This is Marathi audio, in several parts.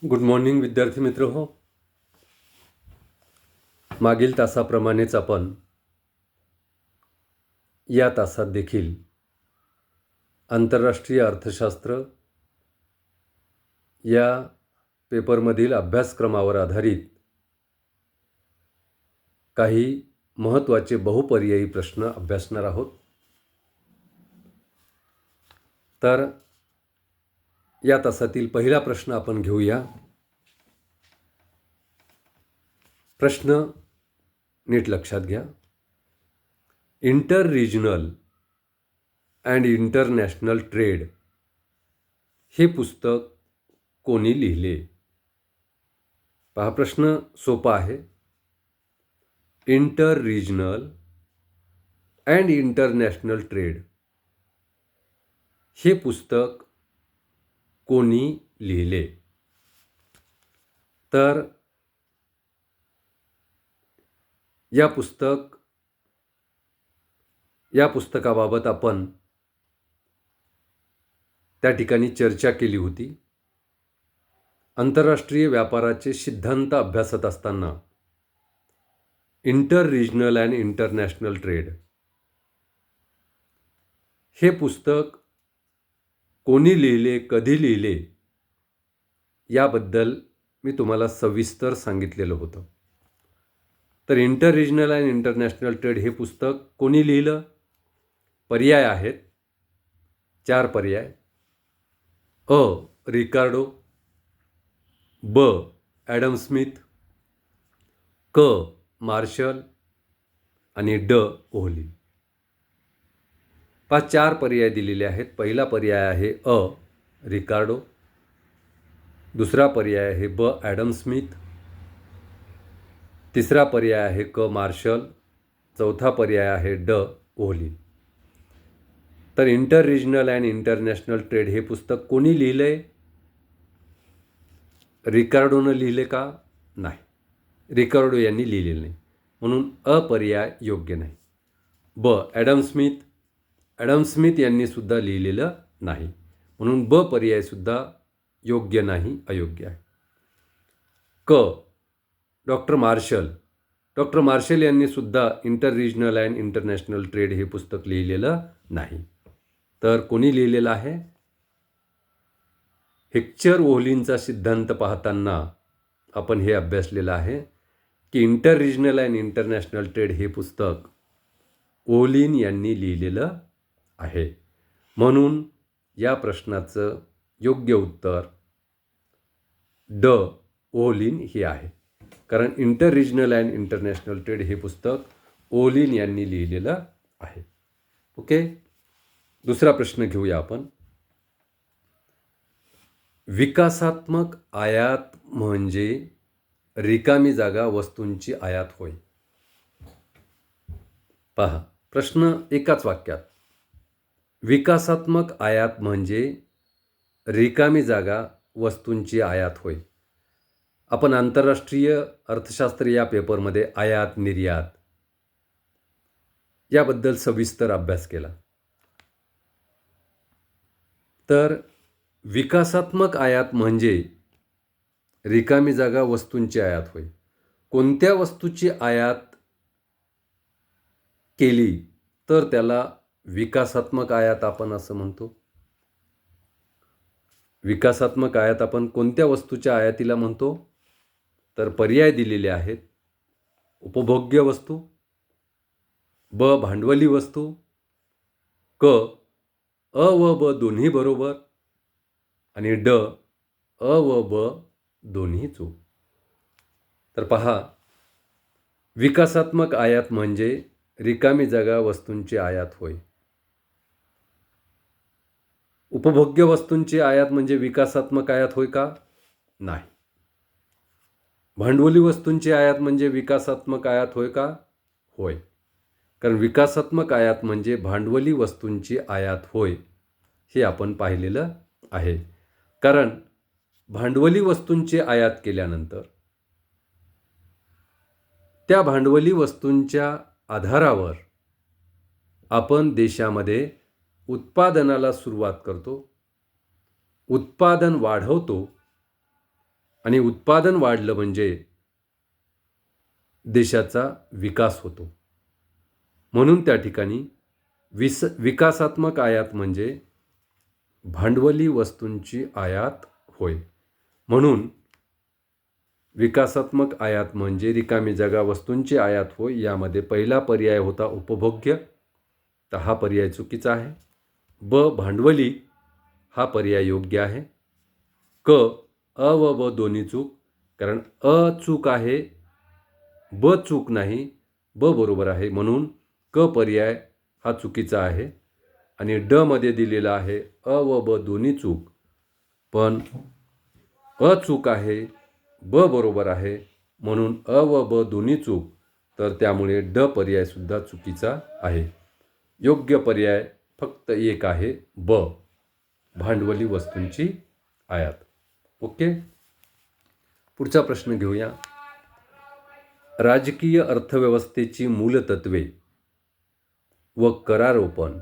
गुड मॉर्निंग विद्यार्थी मित्र हो. मागील तासाप्रमाणेच आपण या तासात देखील आंतरराष्ट्रीय अर्थशास्त्र या पेपरमधील अभ्यासक्रमावर आधारित काही महत्त्वाचे बहुपर्यायी प्रश्न अभ्यासणार आहोत. तर या तासातील पहिला प्रश्न आपण घेऊया. प्रश्न नीट लक्षात घ्या. Inter regional and international trade हे पुस्तक कोणी लिहिले? पहा, प्रश्न सोपा आहे. Inter regional and international trade हे पुस्तक कोणी लिहिले? तर या पुस्तकाबाबत आपण त्या ठिकाणी चर्चा केली होती. आंतरराष्ट्रीय व्यापाराचे सिद्धांत अभ्यासत असताना inter regional and international trade हे पुस्तक कोणी लिहिले, कधी लिहिले याबद्दल मी तुम्हाला सविस्तर सांगितलेलं होतं. तर inter regional and international trade हे पुस्तक कोणी लिहिलं? पर्याय आहेत, 4 पर्याय. अ. रिकार्डो, ब. ॲडम स्मिथ, क. मार्शल आणि ड. ओहलीन. 4 पर्याय दिलेले आहेत. पहिला पर्याय आहे अ. रिकार्डो, दुसरा पर्याय आहे ब. ॲडम स्मिथ, तिसरा पर्याय आहे क. मार्शल, चौथा पर्याय आहे ड. ओहलीन. तर inter regional and international trade हे पुस्तक कोणी लिहिलंय? रिकार्डोनं लिहिले का? नाही, रिकार्डो यांनी लिहिलेलं नाही, म्हणून अ पर्याय योग्य नाही. ब. ॲडम स्मिथ यांनी सुद्धा लिहिलेलं नाही, म्हणून ब पर्याय सुद्धा योग्य नाही, अयोग्य आहे. क. डॉक्टर मार्शल यांनी सुद्धा inter regional and international trade हे पुस्तक लिहिलेलं नाही. तर कोणी लिहिलेलं आहे? हेक्चर ओहलीनचा सिद्धांत पाहताना आपण हे अभ्यासलेलं आहे की inter regional and international trade हे पुस्तक ओहलीन यांनी लिहिलेलं आहे. म्हणून या प्रश्नाचं योग्य उत्तर ड. ओहलीन हे आहे. कारण inter regional and international trade हे पुस्तक ओहलीन यांनी लिहिलेलं आहे. ओके, दुसरा प्रश्न घेऊया आपण. विकासात्मक आयात म्हणजे रिकामी जागा वस्तूंची आयात होय. पहा, प्रश्न एकाच वाक्यात. विकासात्मक आयात म्हणजे रिकामी जागा वस्तूंची आयात होय. आपण आंतरराष्ट्रीय अर्थशास्त्र या पेपरमध्ये आयात निर्यात याबद्दल सविस्तर अभ्यास केला. तर विकासात्मक आयात म्हणजे रिकामी जागा वस्तूंची आयात होय. कोणत्या वस्तूची आयात केली तर त्याला विकासात्मक आयात आपण असं म्हणतो. विकासात्मक आयात आपण कोणत्या वस्तूच्या आयातीला म्हणतो? तर पर्याय दिलेले आहेत. उपभोग्य वस्तू, ब. भांडवली वस्तू, क. अ व ब दोन्ही बरोबर आणि ड. अ व ब दोन्ही चूक. तर पहा, विकासात्मक आयात म्हणजे रिकामी जागा वस्तूंची आयात होय. उपभोग्य वस्तूंची आयात म्हणजे विकासात्मक आयात होय का? नाही. भांडवली वस्तूंची आयात म्हणजे विकासात्मक आयात होय का? होय. कारण विकासात्मक आयात म्हणजे भांडवली वस्तूंची आयात होय, हे आपण पाहिलेलं आहे. कारण भांडवली वस्तूंची आयात केल्यानंतर त्या भांडवली वस्तूंच्या आधारावर आपण देशामध्ये उत्पादनाला सुरुवात करतो, उत्पादन वाढवतो आणि उत्पादन वाढलं म्हणजे देशाचा विकास होतो. म्हणून त्या ठिकाणी विकासात्मक आयात म्हणजे भांडवली वस्तूंची आयात होय. म्हणून विकासात्मक आयात म्हणजे रिकामी जागा वस्तूंची आयात होय. यामध्ये पहिला पर्याय होता उपभोग्य, तर हा पर्याय चुकीचा आहे. भांडवली हा पर्याय योग्य आहे. अ व ब दोन्ही चूक, कारण चूक आहे, चूक नाही, बरोबर आहे. म्हणून पर्याय हा चुकीचा आहे. आणि मध्ये दिलेला आहे व ब दोन्ही चूक, पण चूक आहे, बरोबर आहे. म्हणून व ब दोन्ही चूक, तर त्यामुळे पर्याय सुद्धा चुकीचा आहे. योग्य पर्याय फक्त एक आहे, भांडवली वस्तूंची आयात. ओके, पुढचा प्रश्न घेऊया. राजकीय अर्थव्यवस्थेची मूलतत्वे व करारोपण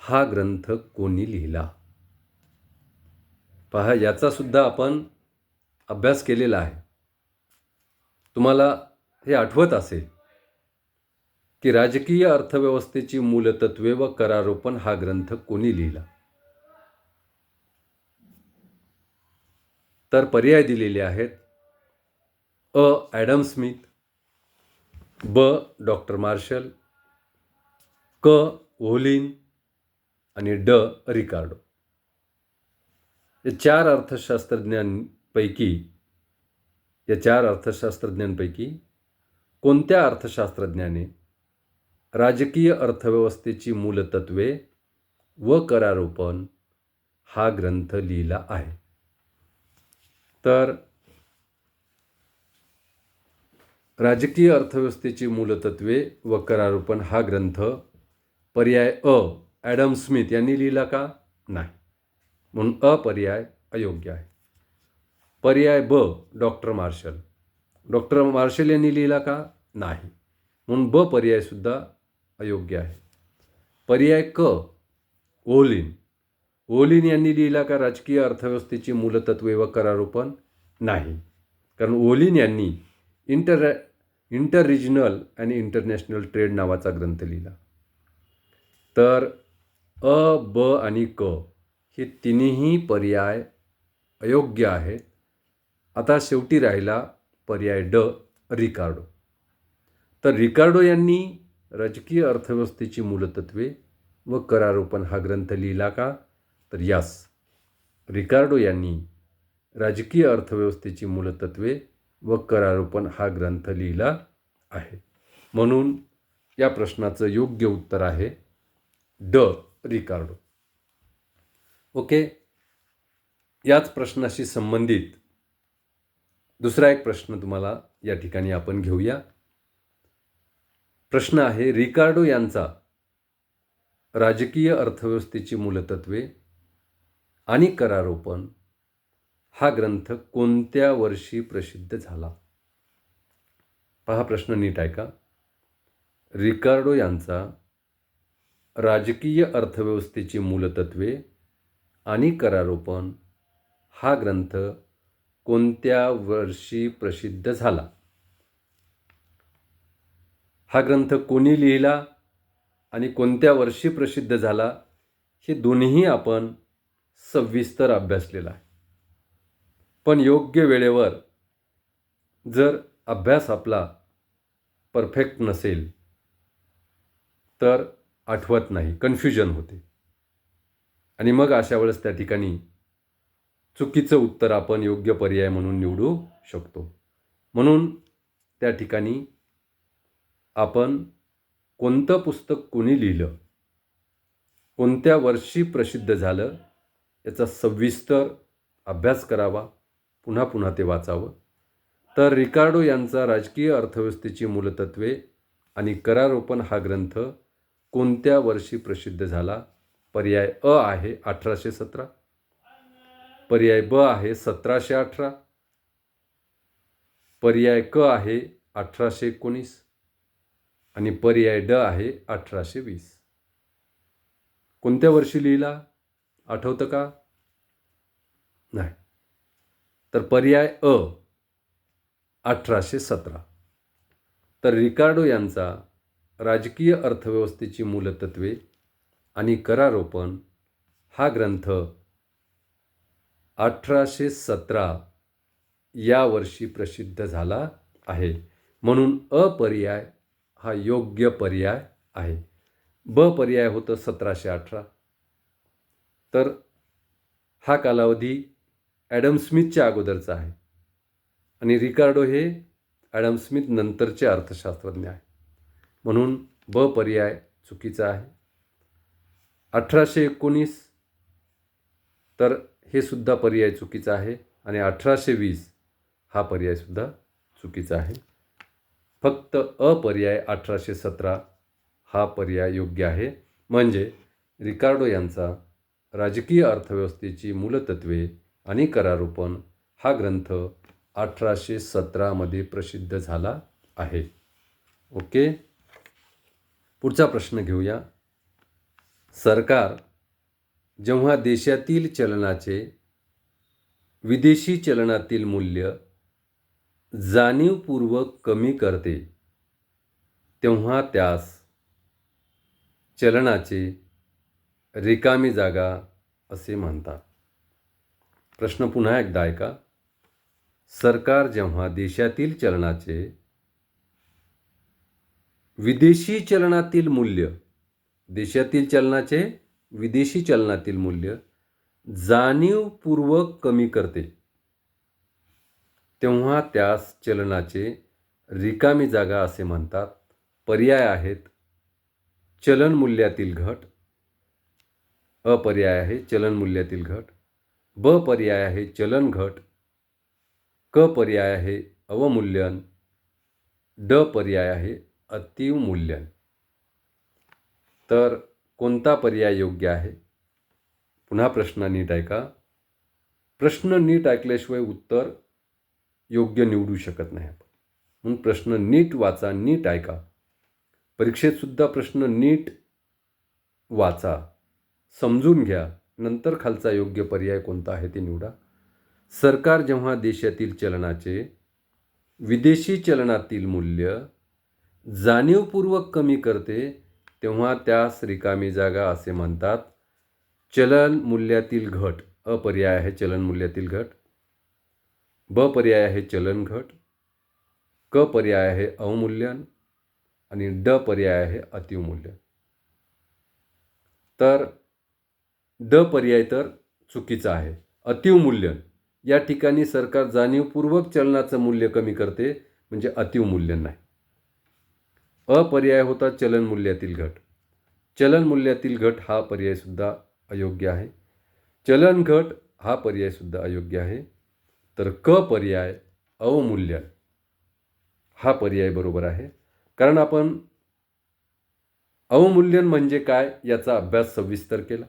हा ग्रंथ कोणी लिहिला? पहा, याचा सुद्धा आपण अभ्यास केलेला आहे. तुम्हाला हे आठवत असेल की राजकीय अर्थव्यवस्थेची मूलतत्वे व करारोपण हा ग्रंथ कोणी लिहिला? तर पर्याय दिलेले आहेत. Adam Smith, doctor Marshall, Ohlin आणि रिकार्डो. या चार अर्थशास्त्रज्ञांपैकी कोणत्या अर्थशास्त्रज्ञाने राजकीय अर्थव्यवस्थेची मूलतत्वे व करारोपण हा ग्रंथ लिहिला आहे? तर राजकीय अर्थव्यवस्थेची मूलतत्वे व करारोपण हा ग्रंथ पर्याय ॲडम स्मिथ यांनी लिहिला का? नाही. म्हणून पर्याय अयोग्य आहे. पर्याय डॉक्टर मार्शल यांनी लिहिला का? नाही. म्हणून पर्याय सुद्धा अयोग्य आहे. पर्याय ओलिन यांनी लिहिला का राजकीय अर्थव्यवस्थेची मूलतत्वे व करारोपण? नाही, कारण ओलिन यांनी इंटर रिजनल आणि इंटरनॅशनल ट्रेड नावाचा ग्रंथ लिहिला. तर आणि हे तिन्ही पर्याय अयोग्य आहेत. आता शेवटी राहिला पर्याय रिकार्डो. तर रिकार्डो यांनी राजकीय अर्थव्यवस्थेची मूलतत्वे व करारोपण हा ग्रंथ लिहिला का? तर यस, रिकार्डो यांनी राजकीय अर्थव्यवस्थेची मूलतत्वे व करारोपण हा ग्रंथ लिहिला आहे. म्हणून या प्रश्नाचं योग्य उत्तर आहे रिकार्डो. ओके, याच प्रश्नाशी संबंधित दुसरा एक प्रश्न तुम्हाला या ठिकाणी आपण घेऊया. प्रश्न आहे, रिकार्डो यांचा राजकीय अर्थव्यवस्थेची मूलतत्वे आणि करारोपण हा ग्रंथ कोणत्या वर्षी प्रसिद्ध झाला? पहा, प्रश्न नीट ऐका. रिकार्डो यांचा राजकीय अर्थव्यवस्थेची मूलतत्वे आणि करारोपण हा ग्रंथ कोणत्या वर्षी प्रसिद्ध झाला? हा ग्रंथ कोणी लिहिला आणि कोणत्या वर्षी प्रसिद्ध झाला हे दोन्ही आपण सविस्तर अभ्यासलेला आहे. पण योग्य वेळेवर जर अभ्यास आपला परफेक्ट नसेल तर आठवत नाही, कन्फ्युजन होते, आणि मग अशा वेळेस त्या ठिकाणी चुकीचं उत्तर आपण योग्य पर्याय म्हणून निवडू शकतो. म्हणून त्या ठिकाणी आपण कोणतं पुस्तक कोणी लिहिलं, कोणत्या वर्षी प्रसिद्ध झालं याचा सविस्तर अभ्यास करावा, पुन्हा ते वाचावं. तर रिकार्डो यांचा राजकीय अर्थव्यवस्थेची मूलतत्वे आणि करारोपण हा ग्रंथ कोणत्या वर्षी प्रसिद्ध झाला? पर्याय आहे 1817, पर्याय आहे 1718, पर्याय आहे 1819 आणि पर्याय आहे 1820. कोणत्या वर्षी लिहिला आठवतं का? नाही. तर पर्याय अ 1817. तर रिकार्डो यांचा राजकीय अर्थव्यवस्थेची मूलतत्वे आणि करारोपण हा ग्रंथ 1817 या वर्षी प्रसिद्ध झाला आहे. म्हणून पर्याय हा योग्य पर्याय आहे. ब पर्याय होतं 1718. तर हा कालावधी ॲडम स्मिथच्या अगोदरचा आहे आणि रिकार्डो हे ॲडम स्मिथ नंतरचे अर्थशास्त्रज्ञ आहे. म्हणून ब पर्याय चुकीचा आहे. 1819 तर हे सुद्धा पर्याय चुकीचा आहे आणि 1820 हा पर्यायसुद्धा चुकीचा आहे. फक्त पर्याय 1817 हा पर्याय योग्य आहे. म्हणजे रिकार्डो यांचा राजकीय अर्थव्यवस्थेची मूलतत्वे आणि करारोपण हा ग्रंथ 1817 प्रसिद्ध झाला आहे. ओके, पुढचा प्रश्न घेऊया. सरकार जेव्हा देशातील चलनाचे विदेशी चलनातील मूल्य जाणीवपूर्वक कमी करते तेव्हा त्यास चलनाचे रिकामी जागा असे म्हणतात. प्रश्न पुन्हा एकदा ऐका. सरकार जेव्हा देशातील चलनाचे विदेशी चलनातील मूल्य, देशातील चलनाचे विदेशी चलनातील मूल्य जाणीवपूर्वक कमी करते तेव्हा त्यास चलनाचे रिकामी जागा असे म्हणतात. पर्याय आहेत चलन मूल्यातील घट, पर्याय आहे चलन मूल्यातील घट, ब पर्याय आहे चलन घट, क पर्याय आहे अवमूल्यन, ड पर्याय आहे अतिमूल्यन. तर कोणता पर्याय योग्य आहे? पुन्हा प्रश्न नीट ऐका. प्रश्न नीट ऐकल्याशिवाय उत्तर योग्य निवडू शकत नाही आपण. म्हणून प्रश्न नीट वाचा, नीट ऐका. परीक्षेतसुद्धा प्रश्न नीट वाचा, समजून घ्या, नंतर खालचा योग्य पर्याय कोणता आहे ते निवडा. सरकार जेव्हा देशातील चलनाचे विदेशी चलनातील मूल्य जाणीवपूर्वक कमी करते तेव्हा त्यास रिकामी जागा असे म्हणतात. चलन मूल्यातील घट, पर्याय आहे चलन मूल्यातील घट, ब पर्याय आहे चलन घट, क पर्याय आहे अवमूल्यन आणि ड पर्याय आहे अतिमूल्यन. तर ड पर्याय तर चुकीचा आहे. अतिमूल्यन या ठिकाणी सरकार जाणीवपूर्वक चलनाचं मूल्य कमी करते, म्हणजे अतिमूल्यन नाही. पर्याय होता चलन मूल्यातील घट. चलन मूल्यातील घट हा पर्यायसुद्धा अयोग्य आहे. चलन घट हा पर्यायसुद्धा अयोग्य आहे. तर क पर्याय अवमूल्यन हा पर्याय बरोबर आहे. कारण आपण अवमूल्यन म्हणजे काय याचा अभ्यास सविस्तर केला.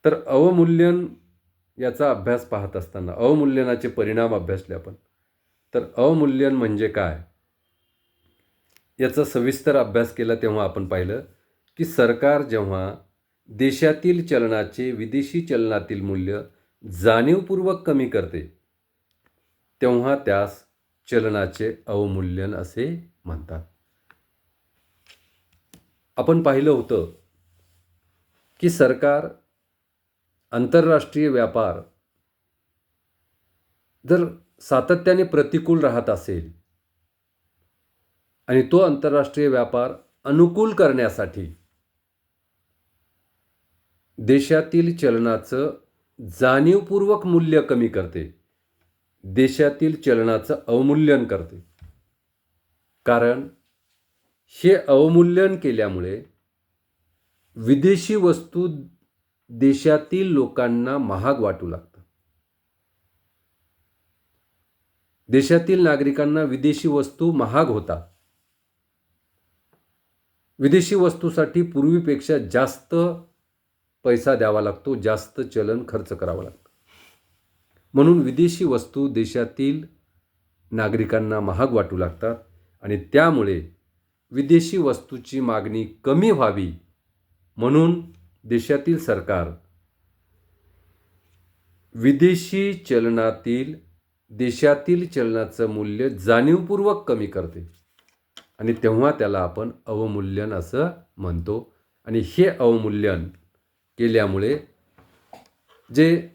तर अवमूल्यन याचा अभ्यास पाहत असताना अवमूल्यनाचे परिणाम अभ्यासले आपण. तर अवमूल्यन म्हणजे काय याचा सविस्तर अभ्यास केला तेव्हा आपण पाहिलं की सरकार जेव्हा देशातील चलनाचे विदेशी चलनातील मूल्य जाणीवपूर्वक कमी करते तेव्हा त्यास चलनाचे अवमूल्यन असे म्हणतात. आपण पाहिलं होतं की सरकार आंतरराष्ट्रीय व्यापार जर सातत्याने प्रतिकूल राहत असेल आणि तो आंतरराष्ट्रीय व्यापार अनुकूल करण्यासाठी देशातील चलनाचं जाणीवपूर्वक मूल्य कमी करते, देशातील चलनाचं अवमूल्यन करते. कारण हे अवमूल्यन केल्यामुळे विदेशी वस्तू देशातील लोकांना महाग वाटू लागतात. देशातील नागरिकांना विदेशी वस्तू महाग होतात. विदेशी वस्तूसाठी पूर्वीपेक्षा जास्त पैसा द्यावा लागतो, जास्त चलन खर्च करावा लागतो. म्हणून विदेशी वस्तू देशातील नागरिकांना महाग वाटू लागतात आणि त्यामुळे विदेशी वस्तूची मागणी कमी व्हावी म्हणून देशातील सरकार विदेशी चलनातील देशातील चलनाचं मूल्य जाणीवपूर्वक कमी करते आणि तेव्हा त्याला आपण अवमूल्यन असं म्हणतो. आणि हे अवमूल्यन केल्यामुळे जे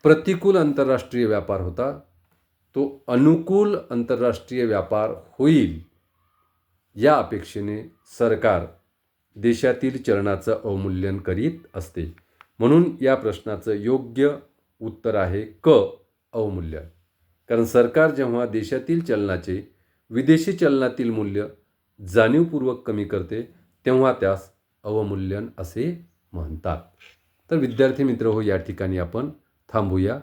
प्रतिकूल आंतरराष्ट्रीय व्यापार होता तो अनुकूल आंतरराष्ट्रीय व्यापार होईल या अपेक्षेने सरकार देशातील चलनाचं अवमूल्यन करीत असते. म्हणून या प्रश्नाचं योग्य उत्तर आहे क, अवमूल्यन. कारण सरकार जेव्हा देशातील चलनाचे विदेशी चलनातील मूल्य जाणीवपूर्वक कमी करते तेव्हा त्यास अवमूल्यन असे म्हणतात. तर विद्यार्थी मित्र हो, या ठिकाणी आपण थांबूया.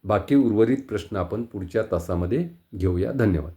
बाकी उर्वरित प्रश्न आपण पुढच्या तासामध्ये घेऊया. धन्यवाद.